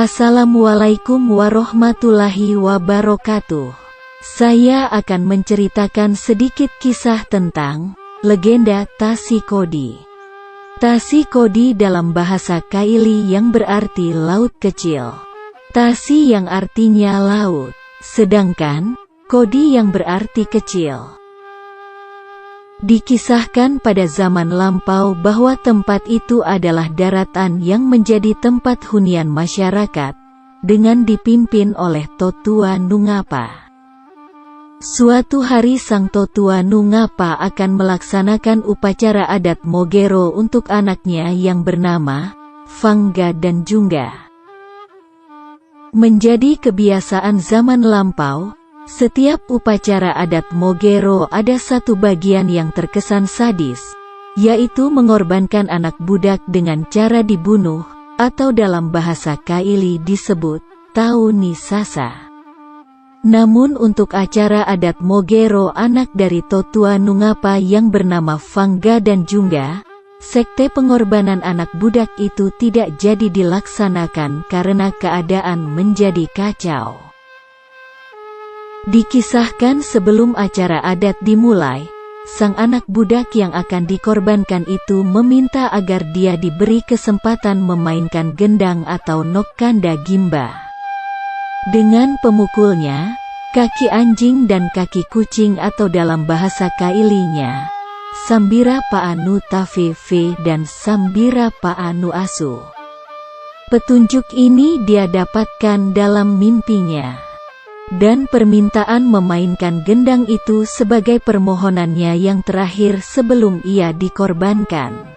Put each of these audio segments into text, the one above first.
Assalamualaikum warahmatullahi wabarakatuh. Saya akan menceritakan sedikit kisah tentang legenda Tasi Kodi. Tasi Kodi dalam bahasa Kaili yang berarti laut kecil. Tasi yang artinya laut, sedangkan Kodi yang berarti kecil. Dikisahkan pada zaman lampau bahwa tempat itu adalah daratan yang menjadi tempat hunian masyarakat, dengan dipimpin oleh Totua Nungapa. Suatu hari sang Totua Nungapa akan melaksanakan upacara adat Mogero untuk anaknya yang bernama Fangga dan Jungga. Menjadi kebiasaan zaman lampau, setiap upacara adat Mogero ada satu bagian yang terkesan sadis, yaitu mengorbankan anak budak dengan cara dibunuh, atau dalam bahasa Kaili disebut Tauni Sasa. Namun untuk acara adat Mogero anak dari Totua Nungapa yang bernama Fangga dan Jungga, sekte pengorbanan anak budak itu tidak jadi dilaksanakan karena keadaan menjadi kacau. Dikisahkan sebelum acara adat dimulai, sang anak budak yang akan dikorbankan itu meminta agar dia diberi kesempatan memainkan gendang atau nokkanda gimba. Dengan pemukulnya, kaki anjing dan kaki kucing atau dalam bahasa Kailinya, Sambira Paanu Tafefe dan Sambira Paanu Asu. Petunjuk ini dia dapatkan dalam mimpinya. Dan permintaan memainkan gendang itu sebagai permohonannya yang terakhir sebelum ia dikorbankan.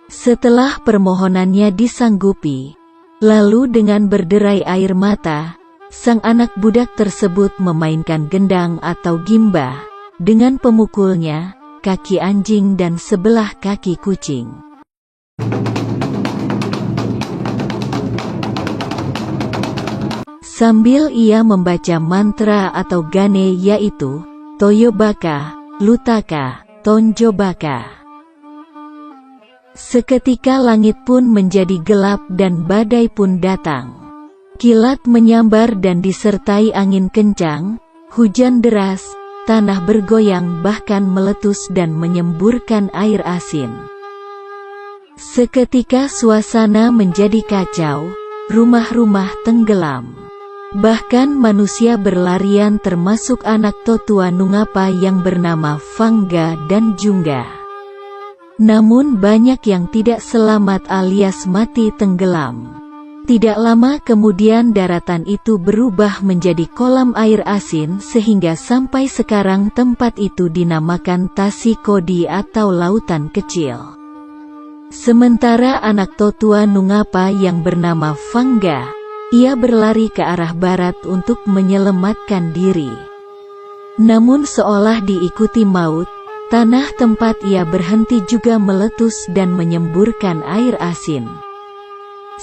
Setelah permohonannya disanggupi, lalu dengan berderai air mata, sang anak budak tersebut memainkan gendang atau gimba, dengan pemukulnya, kaki anjing dan sebelah kaki kucing. Sambil ia membaca mantra atau gane yaitu Toyobaka, Lutaka, Tonjobaka. Seketika langit pun menjadi gelap dan badai pun datang. Kilat menyambar dan disertai angin kencang, hujan deras, tanah bergoyang bahkan meletus dan menyemburkan air asin. Seketika suasana menjadi kacau, rumah-rumah tenggelam. Bahkan manusia berlarian termasuk anak Totua Nungapa yang bernama Fangga dan Jungga. Namun banyak yang tidak selamat alias mati tenggelam. Tidak lama kemudian daratan itu berubah menjadi kolam air asin sehingga sampai sekarang tempat itu dinamakan Tasi Kodi atau lautan kecil. Sementara anak Totua Nungapa yang bernama Fangga, ia berlari ke arah barat untuk menyelamatkan diri. Namun seolah diikuti maut, tanah tempat ia berhenti juga meletus dan menyemburkan air asin.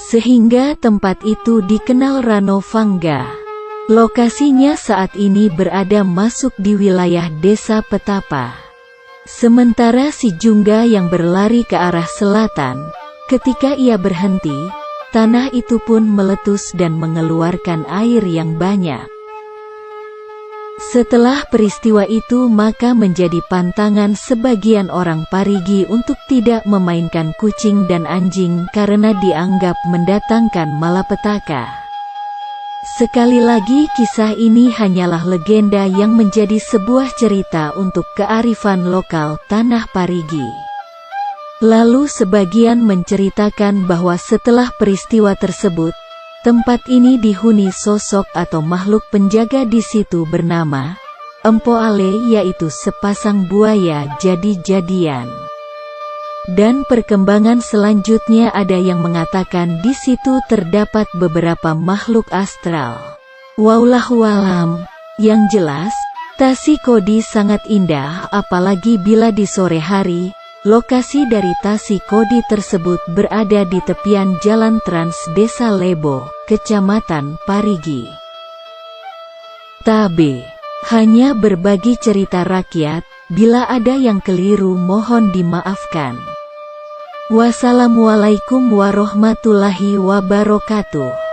Sehingga tempat itu dikenal Rano Fangga. Lokasinya saat ini berada masuk di wilayah desa Petapa. Sementara si Jungga yang berlari ke arah selatan, ketika ia berhenti, tanah itu pun meletus dan mengeluarkan air yang banyak. Setelah peristiwa itu maka menjadi pantangan sebagian orang Parigi untuk tidak memainkan kucing dan anjing karena dianggap mendatangkan malapetaka. Sekali lagi kisah ini hanyalah legenda yang menjadi sebuah cerita untuk kearifan lokal tanah Parigi. Lalu sebagian menceritakan bahwa setelah peristiwa tersebut, tempat ini dihuni sosok atau makhluk penjaga di situ bernama Empo Ale, yaitu sepasang buaya jadi-jadian. Dan perkembangan selanjutnya ada yang mengatakan di situ terdapat beberapa makhluk astral. Wallahualam, yang jelas, Tasi Kodi sangat indah apalagi bila di sore hari. Lokasi dari Tasi Kodi tersebut berada di tepian jalan trans Desa Lebo, Kecamatan Parigi. Tabe, hanya berbagi cerita rakyat, bila ada yang keliru mohon dimaafkan. Wassalamualaikum warahmatullahi wabarakatuh.